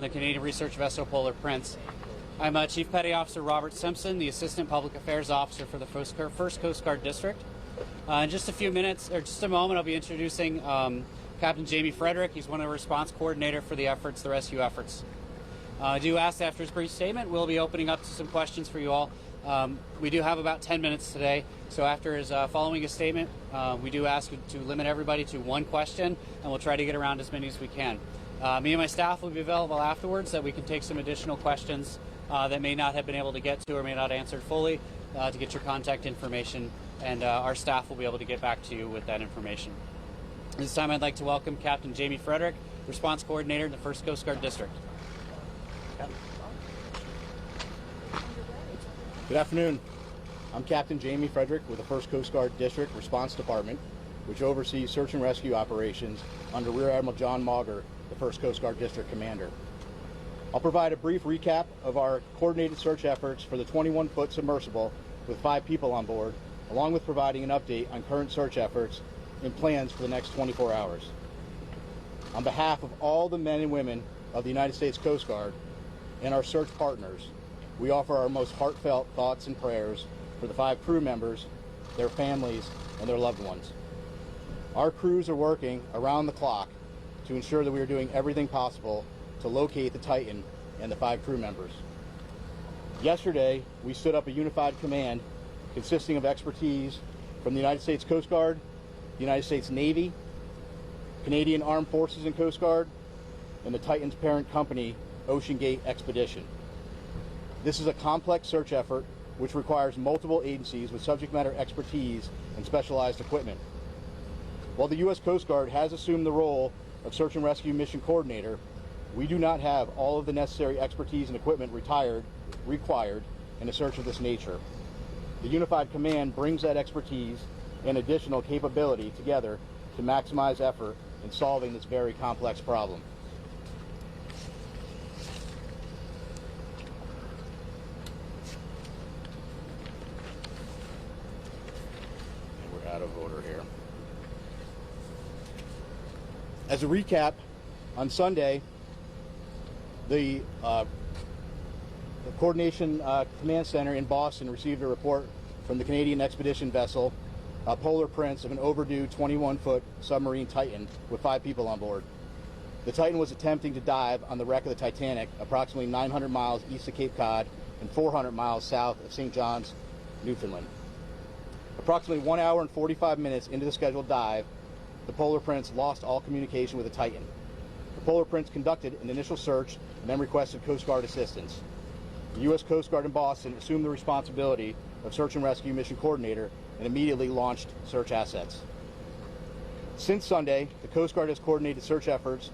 The Canadian Research Vessel Polar Prince. I'm Chief Petty Officer Robert Simpson, the Assistant Public Affairs Officer for the 1st Coast Guard District. In just a few minutes, or just a moment, I'll be introducing Captain Jamie Frederick. He's one of the response coordinator for the rescue efforts. I do ask after his brief statement, we'll be opening up to some questions for you all. We do have about 10 minutes today, so after his following his statement, we do ask to limit everybody to one question, and we'll try to get around as many as we can. Me and my staff will be available afterwards so that we can take some additional questions that may not have been able to get to or may not answered fully to get your contact information, and our staff will be able to get back to you with that information. This time I'd like to welcome Captain Jamie Frederick, Response Coordinator in the 1st Coast Guard District. Captain. Good afternoon. I'm Captain Jamie Frederick with the 1st Coast Guard District Response Department, which oversees search and rescue operations under Rear Admiral John Mauger, the 1st Coast Guard District Commander. I'll provide a brief recap of our coordinated search efforts for the 21-foot submersible with 5 people on board, along with providing an update on current search efforts and plans for the next 24 hours. On behalf of all the men and women of the United States Coast Guard and our search partners, we offer our most heartfelt thoughts and prayers for the 5 crew members, their families, and their loved ones. Our crews are working around the clock to ensure that we are doing everything possible to locate the Titan and the 5 crew members. Yesterday, we stood up a unified command consisting of expertise from the United States Coast Guard, the United States Navy, Canadian Armed Forces and Coast Guard, and the Titan's parent company, Ocean Gate Expedition. This is a complex search effort which requires multiple agencies with subject matter expertise and specialized equipment. While the U.S. Coast Guard has assumed the role of Search and Rescue Mission Coordinator, we do not have all of the necessary expertise and equipment required in a search of this nature. The Unified Command brings that expertise and additional capability together to maximize effort in solving this very complex problem. And we're out of order here. As a recap, on Sunday, the Coordination Command Center in Boston received a report from the Canadian expedition vessel Polar Prince of an overdue 21-foot submarine Titan with 5 people on board. The Titan was attempting to dive on the wreck of the Titanic approximately 900 miles east of Cape Cod and 400 miles south of St. John's, Newfoundland. Approximately 1 hour and 45 minutes into the scheduled dive, the Polar Prince lost all communication with the Titan. The Polar Prince conducted an initial search and then requested Coast Guard assistance. The U.S. Coast Guard in Boston assumed the responsibility of Search and Rescue Mission Coordinator and immediately launched search assets. Since Sunday, the Coast Guard has coordinated search efforts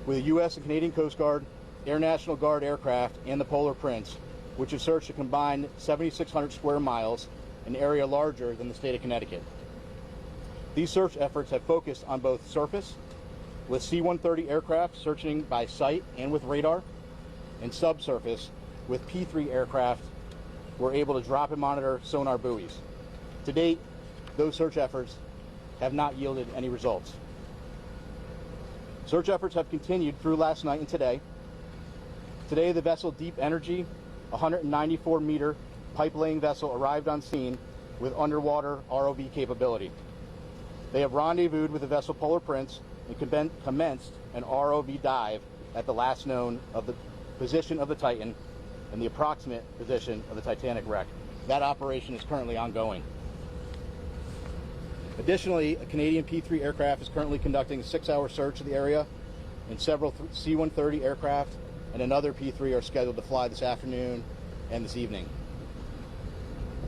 with the U.S. and Canadian Coast Guard, Air National Guard aircraft, and the Polar Prince, which have searched a combined 7,600 square miles, an area larger than the state of Connecticut. These search efforts have focused on both surface, with C-130 aircraft searching by sight and with radar, and subsurface, with P-3 aircraft were able to drop and monitor sonar buoys. To date, those search efforts have not yielded any results. Search efforts have continued through last night and today. Today, the vessel Deep Energy, a 194-meter pipe-laying vessel, arrived on scene with underwater ROV capability. They have rendezvoused with the vessel Polar Prince and commenced an ROV dive at the last known of the position of the Titan and the approximate position of the Titanic wreck. That operation is currently ongoing. Additionally, a Canadian P-3 aircraft is currently conducting a 6-hour search of the area, and several C-130 aircraft and another P-3 are scheduled to fly this afternoon and this evening.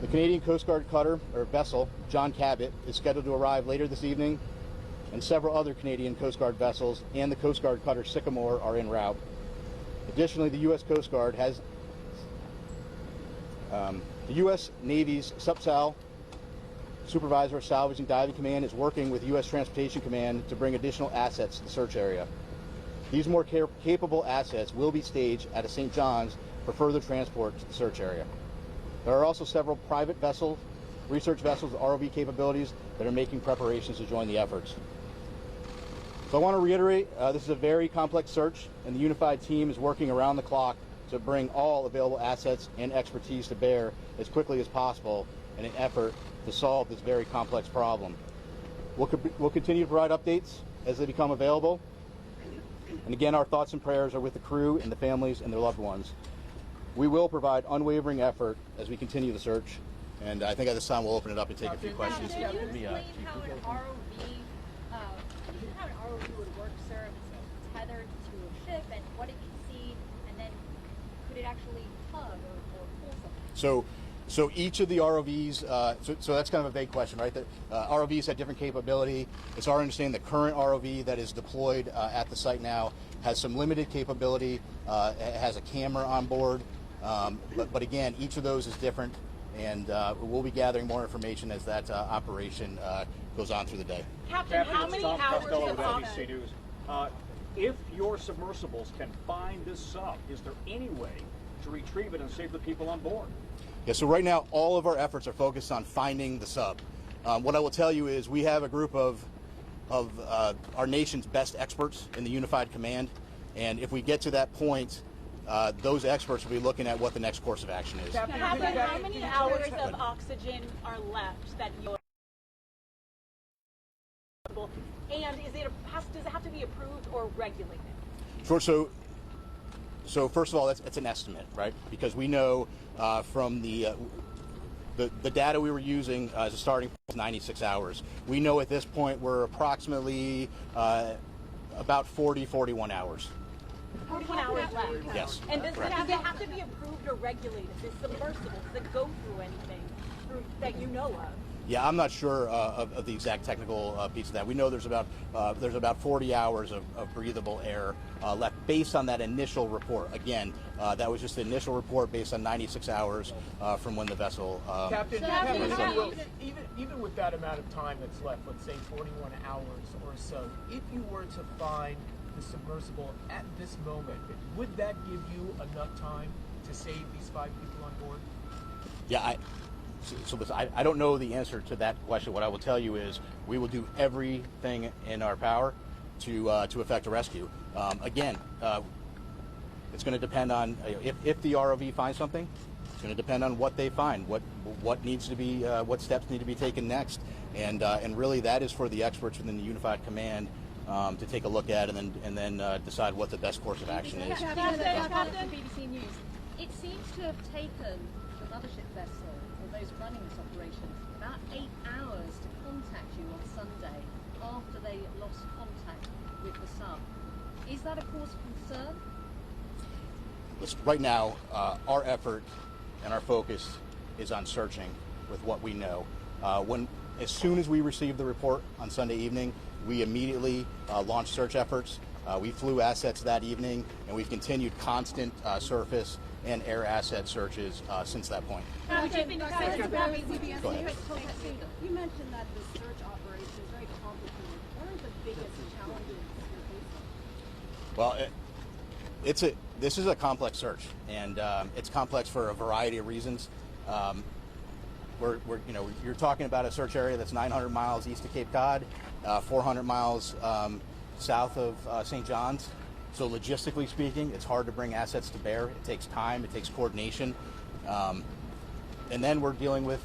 The Canadian Coast Guard cutter, or vessel, John Cabot, is scheduled to arrive later this evening, and several other Canadian Coast Guard vessels and the Coast Guard cutter Sycamore are en route. Additionally, the U.S. Coast Guard has the U.S. Navy's SUPSAL, Supervisor of Salvage and Diving Command, is working with U.S. Transportation Command to bring additional assets to the search area. These more capable assets will be staged at a St. John's for further transport to the search area. There are also several private vessels, research vessels with ROV capabilities that are making preparations to join the efforts. So I want to reiterate, this is a very complex search, and the Unified team is working around the clock to bring all available assets and expertise to bear as quickly as possible in an effort to solve this very complex problem. We'll continue to provide updates as they become available. And again, our thoughts and prayers are with the crew and the families and their loved ones. We will provide unwavering effort as we continue the search. And I think at this time we'll open it up and take a few questions. Can you explain how an ROV would work, sir? It's tethered to a ship, and what it can see, and then could it actually tug or pull something? So each of the ROVs, so that's kind of a vague question, right? The ROVs have different capability. It's our understanding the current ROV that is deployed at the site now has some limited capability. It has a camera on board, but again, each of those is different, and we'll be gathering more information as that operation goes on through the day. Captain, how many hours of NBC News. If your submersibles can find this sub, is there any way to retrieve it and save the people on board? Yeah, so right now all of our efforts are focused on finding the sub. What I will tell you is we have a group of our nation's best experts in the Unified Command, and if we get to that point, those experts will be looking at what the next course of action is. Captain, how many hours of oxygen are left that you're and does it have to be approved or regulated? Sure. So first of all, it's an estimate, right? Because we know from the data we were using as a starting point was 96 hours. We know at this point we're approximately about 41 hours. 41 hours left. Yes. And does it have to be approved or regulated? This submersible, does it go through anything that you know of? Yeah, I'm not sure of the exact technical piece of that. We know there's about 40 hours of breathable air left based on that initial report. Again, that was just the initial report based on 96 hours from when the vessel. Captain, even with that amount of time that's left, let's say 41 hours or so, if you were to find the submersible at this moment, would that give you enough time to save these 5 people on board? Yeah, So I don't know the answer to that question. What I will tell you is we will do everything in our power to effect a rescue. Again, it's going to depend on if the ROV finds something. It's going to depend on what they find, what needs to be, what steps need to be taken next, and really that is for the experts within the Unified Command to take a look at and then decide what the best course of action is. Captain, BBC News. It seems to have taken the mothership vessel, or those running this operation, about 8 hours to contact you on Sunday after they lost contact with the sub. Is that a cause of concern? Listen, right now, our effort and our focus is on searching with what we know. As soon as we received the report on Sunday evening, we immediately launched search efforts. We flew assets that evening, and we've continued constant surface and air asset searches since that point. Go ahead. You mentioned that the search operation is very complicated. What are the biggest challenges you're facing? Well, this is a complex search, and it's complex for a variety of reasons. You're talking about a search area that's 900 miles east of Cape Cod, 400 miles south of St. John's. So logistically speaking, it's hard to bring assets to bear. It takes time. It takes coordination. And then we're dealing with,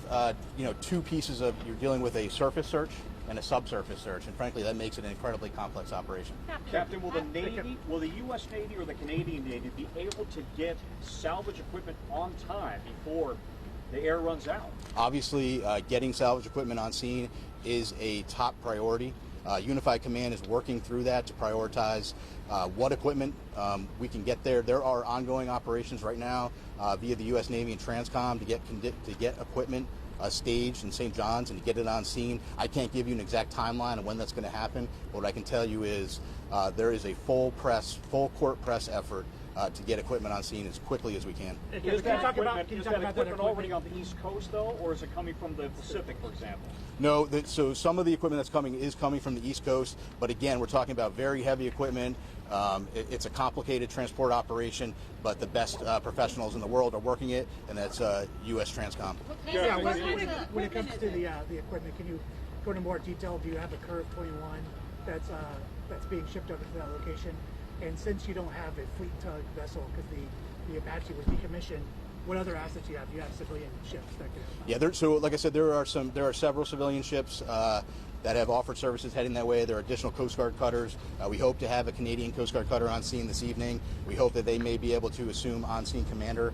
two pieces of, you're dealing with a surface search and a subsurface search. And frankly, that makes it an incredibly complex operation. Captain, will the U.S. Navy or the Canadian Navy be able to get salvage equipment on time before the air runs out? Obviously, getting salvage equipment on scene is a top priority. Unified Command is working through that to prioritize what equipment we can get there. There are ongoing operations right now via the U.S. Navy and Transcom to get equipment staged in St. John's and to get it on scene. I can't give you an exact timeline of when that's going to happen. What I can tell you is there is a full court press effort to get equipment on scene as quickly as we can. Is that equipment already on the East Coast, though, or is it coming from the Pacific, for example? No, so some of the equipment that's coming is coming from the East Coast, but again, we're talking about very heavy equipment. It's a complicated transport operation, but the best professionals in the world are working it, and that's U.S. Transcom. Yeah, when it comes to the equipment, can you go into more detail? Do you have a Curve 21 that's that's being shipped over to that location. And since you don't have a fleet tug vessel because the Apache was decommissioned, what other assets do you have? You have civilian ships that can. Yeah, so like I said, there are several civilian ships that have offered services heading that way. There are additional Coast Guard cutters. We hope to have a Canadian Coast Guard cutter on scene this evening. We hope that they may be able to assume on-scene commander.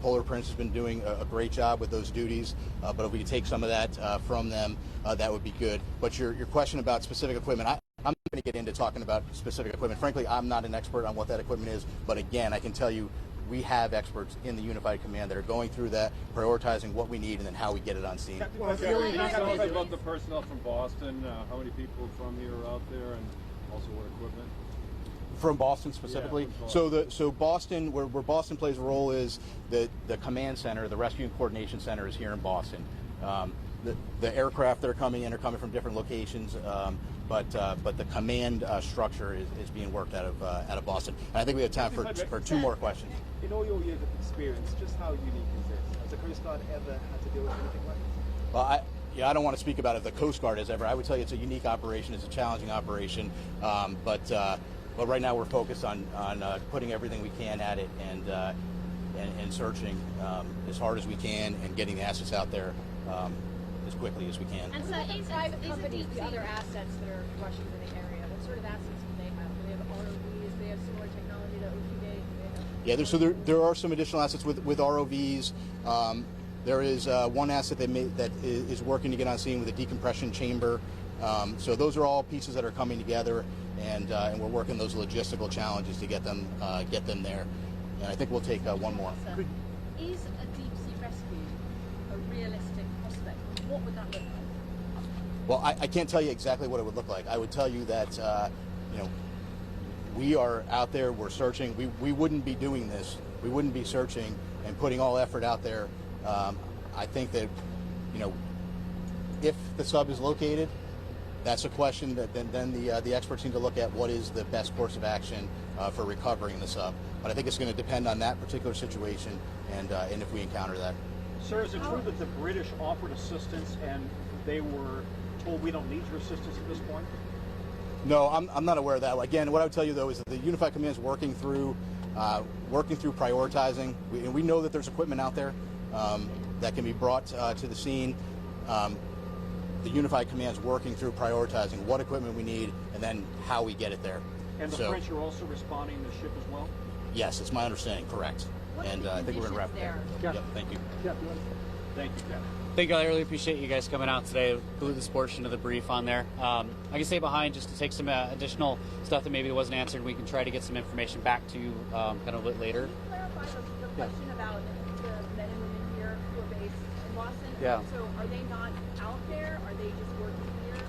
Polar Prince has been doing a great job with those duties, but if we could take some of that from them, that would be good. But your question about specific equipment, I'm not going to get into talking about specific equipment. Frankly, I'm not an expert on what that equipment is, but again, I can tell you we have experts in the Unified Command that are going through that, prioritizing what we need, and then how we get it on scene. Tell us about the personnel from Boston, how many people from here are out there, and also what equipment? From Boston specifically? Yeah, from Boston. So Boston, where Boston plays a role is the command center, the rescue and coordination center is here in Boston. The aircraft that are coming in are coming from different locations, but the command structure is being worked out of Boston. And I think we have time for two more questions. In all your years of experience, just how unique is this? Has the Coast Guard ever had to deal with anything like this? Well, I don't want to speak about if the Coast Guard has ever. I would tell you it's a unique operation, it's a challenging operation, but right now we're focused on putting everything we can at it and searching as hard as we can and getting the assets out there as quickly as we can. And so these private companies, the other assets that are rushing to the area, what sort of assets do they have? Do they have ROVs? Do they have similar technology to OCD? Yeah, there are some additional assets with ROVs. There is one asset that is working to get on scene with a decompression chamber. So those are all pieces that are coming together, and we're working those logistical challenges to get them there. And I think we'll take one more. Is a deep sea rescue a realistic prospect? What would that look like? Well, I can't tell you exactly what it would look like. I would tell you that we are out there, we're searching. We wouldn't be doing this. We wouldn't be searching and putting all effort out there. I think that, if the sub is located, that's a question that then the experts need to look at what is the best course of action for recovering the sub. But I think it's going to depend on that particular situation and if we encounter that. Sir, is it true that the British offered assistance and they were told we don't need your assistance at this point? No, I'm not aware of that. Again, what I would tell you though is that the Unified Command is working through prioritizing. We know that there's equipment out there that can be brought to the scene. The Unified Command is working through prioritizing what equipment we need and then how we get it there. And the French are also responding to the ship as well? Yes, it's my understanding, correct. And I think we're going to wrap it there. Yep, thank you. Thank you, Captain. Thank you. I really appreciate you guys coming out today. Include this portion of the brief on there. I can stay behind just to take some additional stuff that maybe wasn't answered. We can try to get some information back to you kind of a bit later. Can you clarify the question about the men and women here who are based in Boston? Yeah. So are they not out there? Are they just working here?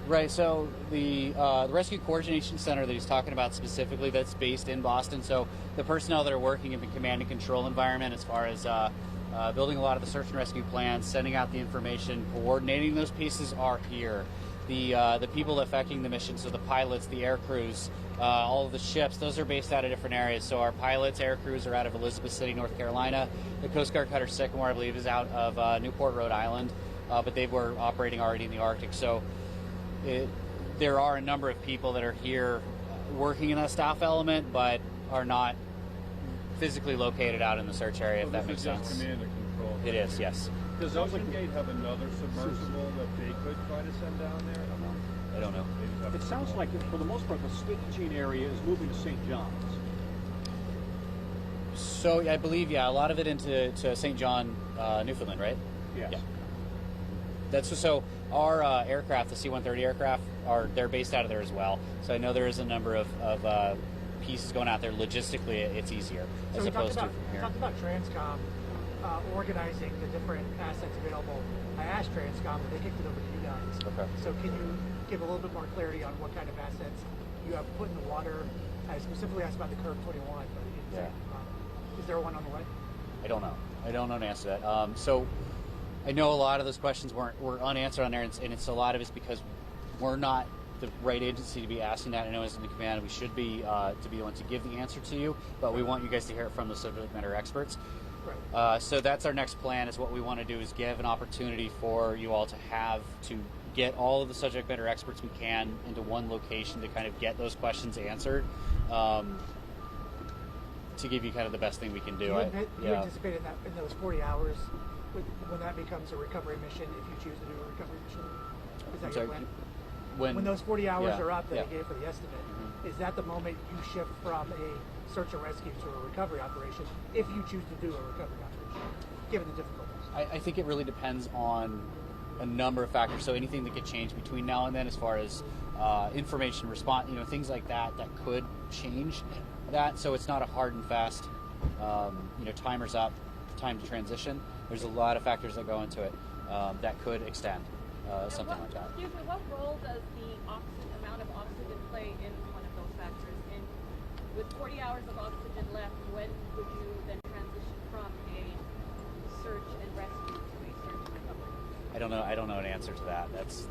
Right. So the Rescue Coordination Center that he's talking about specifically, that's based in Boston. So the personnel that are working in the command and control environment, as far as building a lot of the search and rescue plans, sending out the information, coordinating those pieces, are here. The people affecting the mission, so the pilots, the air crews, all of the ships, those are based out of different areas. So our pilots, air crews are out of Elizabeth City, North Carolina. The Coast Guard cutter Sycamore, I believe, is out of Newport, Rhode Island, but they were operating already in the Arctic. So there are a number of people that are here working in that staff element, but are not physically located out in the search area, if that makes sense. Command and control. It is, yes. Does Ocean Gate have another submersible that they could try to send down there? I don't know. It sounds like, for the most part, the staging area is moving to St. John's. So I believe, a lot of it into St. John, Newfoundland, right? Yes. Yeah. That's so. Our aircraft, the C-130 aircraft, they're based out of there as well. So I know there is a number of pieces going out there. Logistically, it's easier as opposed to from here. Talked about Transcom organizing the different assets available. I asked Transcom, but they kicked it over to you guys. Okay. So can you give a little bit more clarity on what kind of assets you have put in the water? I specifically asked about the Curve 21, but you didn't say. Is there one on the way? I don't know. I don't know an answer to that. So I know a lot of those questions were unanswered on there, and it's a lot of it's because we're not the right agency to be asking that. I know as in the command, we should be to be the one to give the answer to you, but we want you guys to hear it from the subject matter experts. Right. So that's our next plan. Is what we want to do is give an opportunity for you all to get all of the subject matter experts we can into one location to kind of get those questions answered, to give you kind of the best thing we can do. You anticipate in those 40 hours when that becomes a recovery mission, if you choose to do a recovery mission? Is that your plan? When those 40 hours are up that I gave for the estimate, is that the moment you shift from a search and rescue to a recovery operation, if you choose to do a recovery operation, given the difficulties? I think it really depends on a number of factors. So anything that could change between now and then, as far as information response, things like that could change that. So it's not a hard and fast, timer's up, time to transition. There's a lot of factors that go into it that could extend something like that. Excuse me, what role does the amount of oxygen play in one of those factors? And with 40 hours of oxygen left, when would you then transition from a search and rescue to a search and recovery? I don't know an answer to that. That's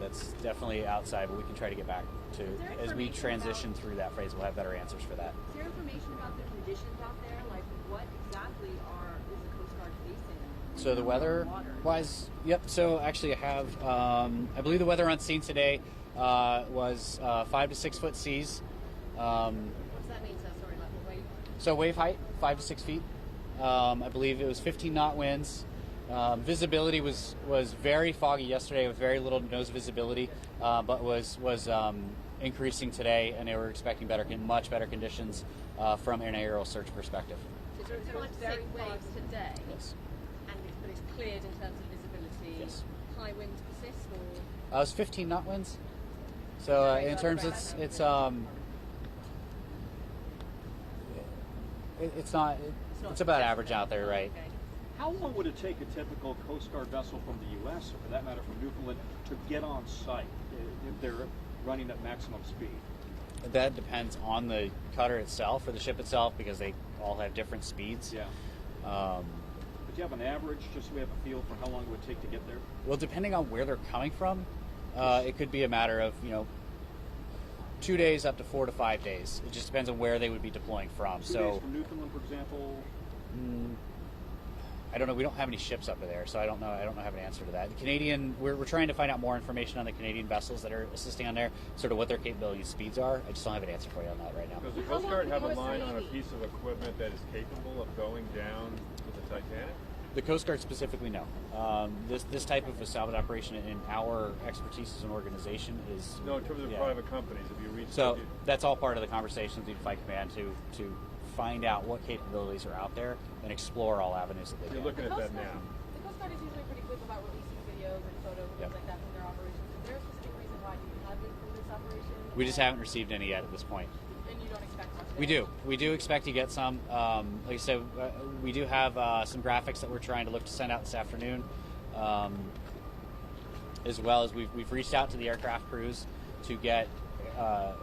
definitely outside, but we can try to get back to, as we transition through that phrase, we'll have better answers for that. Is there information about the conditions out there? Like, what exactly is the Coast Guard facing? So the weather-wise, yep. So actually, I have, I believe the weather on scene today was 5 to 6 foot seas. What does that mean? Sorry, like the wave? So wave height, 5 to 6 feet. I believe it was 15 knot winds. Visibility was very foggy yesterday with very little nose visibility, but was increasing today, and they were expecting much better conditions from an aerial search perspective. So it's 5 to 6 waves today. Yes. But it's cleared in terms of visibility. Yes. High winds persist, or It was 15 knot winds. So in terms, it's about average out there, right? okay. How long would it take a typical Coast Guard vessel from the U.S., or for that matter from Newfoundland, to get on site if they're running at maximum speed? That depends on the cutter itself or the ship itself, because they all have different speeds. Yeah. But do you have an average, just so we have a feel for how long it would take to get there? Well, depending on where they're coming from, it could be a matter of 2 days up to 4 to 5 days. It just depends on where they would be deploying from. 2 days from Newfoundland, for example. I don't know. We don't have any ships up there, so I don't know. I don't have an answer to that. The Canadian, we're trying to find out more information on the Canadian vessels that are assisting on there, sort of what their capability speeds are. I just don't have an answer for you on that right now. Does the Coast Guard have a line on a piece of equipment that is capable of going down to the Titanic? The Coast Guard specifically, no. This type of a salvage operation in our expertise as an organization is... No, in terms of private companies, if you reach... So that's all part of the conversations with Fight Command to find out what capabilities are out there and explore all avenues that they You're can. looking at that now. The Coast Guard is usually pretty quick about releasing videos and photos and things like that from their operations. Is there a specific reason why you haven't in this operation? We just haven't received any yet at this point. And you don't expect one today? We do. We do expect to get some. Like I said, we do have some graphics that we're trying to look to send out this afternoon, as well as we've reached out to the aircraft crews to get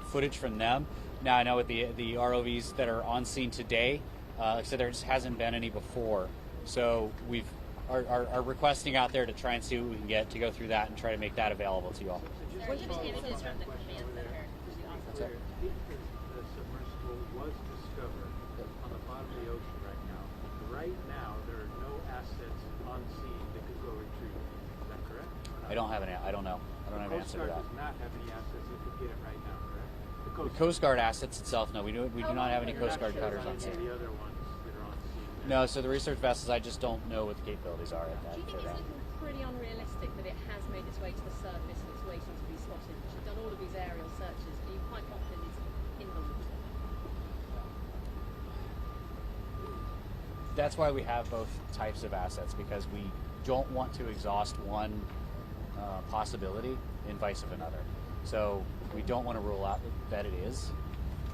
footage from them. Now I know with the ROVs that are on scene today, like I said, there just hasn't been any before. So we are requesting out there to try and see what we can get to go through that and try to make that available to you all. What did images from the command center? If the submersible was discovered on the bottom of the ocean right now there are no assets on scene that could go retrieve it. Is that correct? I don't have an answer to that. Coast Guard does not have any assets that could get it right now, correct? The Coast Guard assets itself, no. We do not have any Coast Guard cutters on scene. The other ones that are on scene. No, so the research vessels, I just don't know what the capabilities are at that. Do you think it's looking pretty unrealistic that it has made its way to the surface and it's waiting to be spotted? Because you've done all of these aerial searches. Are you quite confident it's in the water? That's why we have both types of assets, because we don't want to exhaust one possibility in vice of another. So we don't want to rule out that it is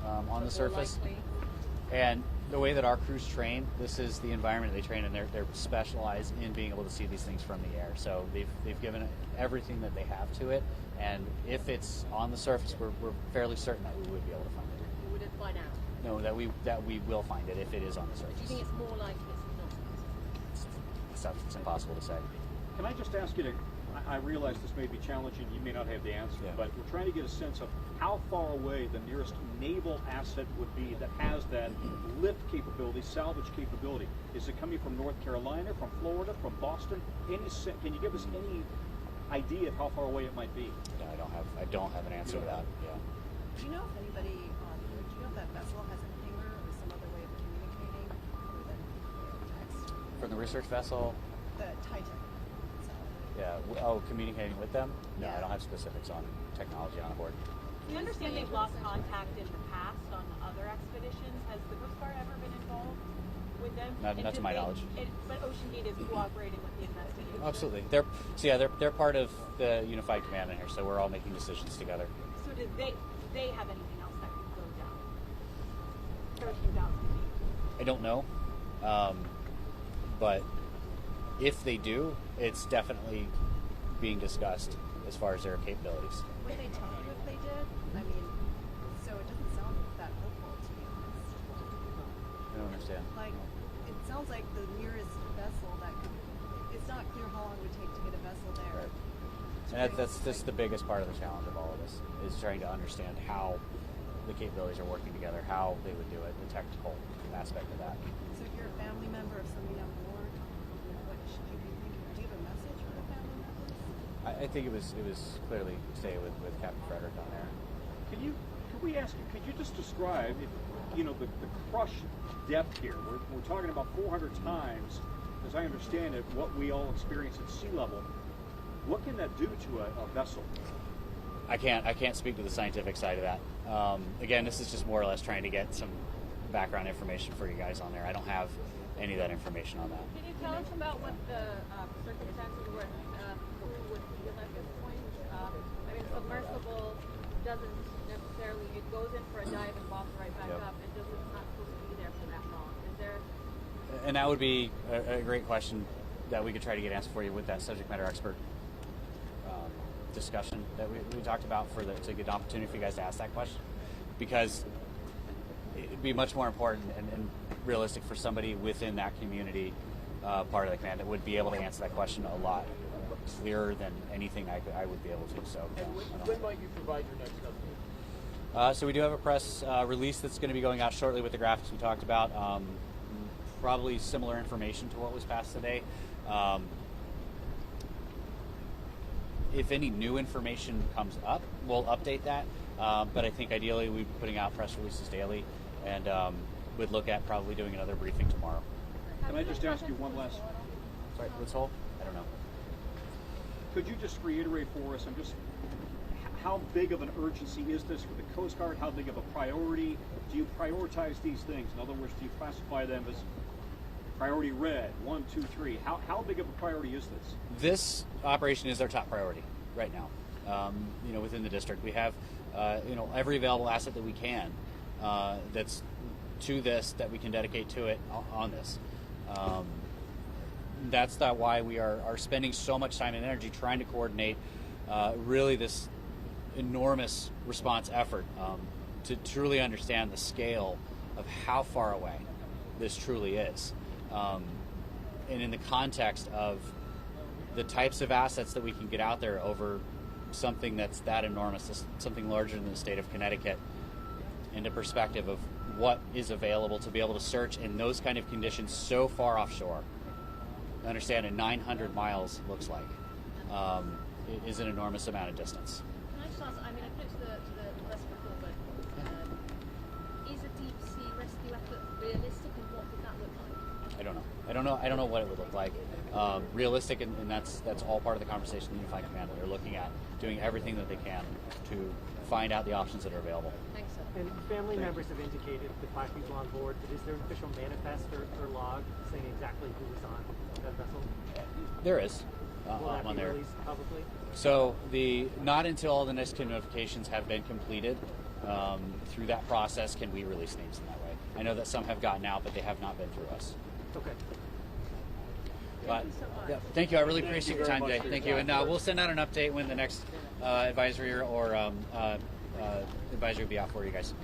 on the surface. And the way that our crews train, this is the environment they train in. They're specialized in being able to see these things from the air. So they've given everything that they have to it. And if it's on the surface, we're fairly certain that we would be able to find it. You wouldn't find out? No, that we will find it if it is on the surface. Do you think it's more likely it's not? It's impossible to say. Can I just ask you to, I realize this may be challenging, you may not have the answer, but we're trying to get a sense of how far away the nearest naval asset would be that has that lift capability, salvage capability. Is it coming from North Carolina, from Florida, from Boston? Can you give us any idea of how far away it might be? No, I don't have an answer to that. Yeah. Do you know if anybody, do you know if that vessel has a hangar or some other way of communicating other than text? From the research vessel? The Titan. Yeah. Communicating with them? No, Yeah. I don't have specifics on technology on board. We understand they've lost contact in the past on other expeditions. Has the Coast Guard ever been involved with them? Not to my knowledge. But Ocean Gate is cooperating with the investigation. Absolutely. They're part of the unified command in here, so we're all making decisions together. So did they have anything else that could go down? 13,000 feet. I don't know, but if they do, it's definitely being discussed as far as their capabilities. Would they tell you if they did? I mean, so it doesn't sound that hopeful, to be honest. I don't understand. Like, it sounds like the nearest vessel that could, it's not clear how long it would take to get a vessel there. Right. And that's the biggest part of the challenge of all of this, is trying to understand how the capabilities are working together, how they would do it, the technical aspect of that. So if you're a family member of somebody on board, what should you be thinking? Do you have a message for the family members? I think it was clearly stay with Captain Frederick on there. Could we ask you, could you just describe, the crush depth here? We're talking about 400 times, as I understand it, what we all experience at sea level. What can that do to a vessel? I can't speak to the scientific side of that. Again, this is just more or less trying to get some background information for you guys on there. I don't have any of that information on that. Can you tell us about what the circumstances were? Who would feel at this point? I mean, submersible doesn't necessarily, it goes in for a dive and pops right back up, and it's not supposed to be there for that long. Is there? And that would be a great question that we could try to get answered for you with that subject matter expert discussion that we talked about to get an opportunity for you guys to ask that question, because it'd be much more important and realistic for somebody within that community part of the command that would be able to answer that question a lot clearer than anything I would be able to. So, when might you provide your next update? So we do have a press release that's going to be going out shortly with the graphics we talked about. Probably similar information to what was passed today. If any new information comes up, we'll update that. But I think ideally we'd be putting out press releases daily, and would look at probably doing another briefing tomorrow. Can I just ask you one last? Sorry, what's whole? I don't know. Could you just reiterate for us? How big of an urgency is this for the Coast Guard? How big of a priority? Do you prioritize these things? In other words, do you classify them as priority red, 1, 2, 3? How big of a priority is this? This operation is our top priority right now. Within the district, we have every available asset that we can that's to this, that we can dedicate to it on this. That's why we are spending so much time and energy trying to coordinate really this enormous response effort to truly understand the scale of how far away this truly is. And in the context of the types of assets that we can get out there over something that's that enormous, something larger than the state of Connecticut, into perspective of what is available to be able to search in those kind of conditions so far offshore. Understand, 900 miles looks like it is an enormous amount of distance. Can I just ask, I put it to the rest before, but is a deep sea rescue effort realistic, and what would that look like? I don't know what it would look like. Realistic, and that's all part of the conversation the Unified Command that they're looking at, doing everything that they can to find out the options that are available. Thanks, sir. And family members have indicated the 5 people on board, but is there an official manifest or log saying exactly who was on that vessel? There is. Will that on be there. released publicly? So not until all the NIST notifications have been completed, through that process can we release names in that way. I know that some have gotten out, but they have not been through us. Okay. But, yeah, thank you. I really appreciate your time today. Thank you. And we'll send out an update when the next advisory or advisory will be out for you guys.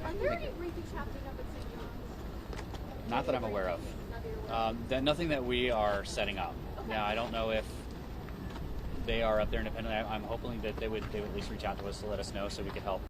Are there any briefings happening up at St. John's? Not that I'm aware of. Nothing that we are setting up. Okay. Now, I don't know if they are up there independently. I'm hoping that they would at least reach out to us to let us know so we could help.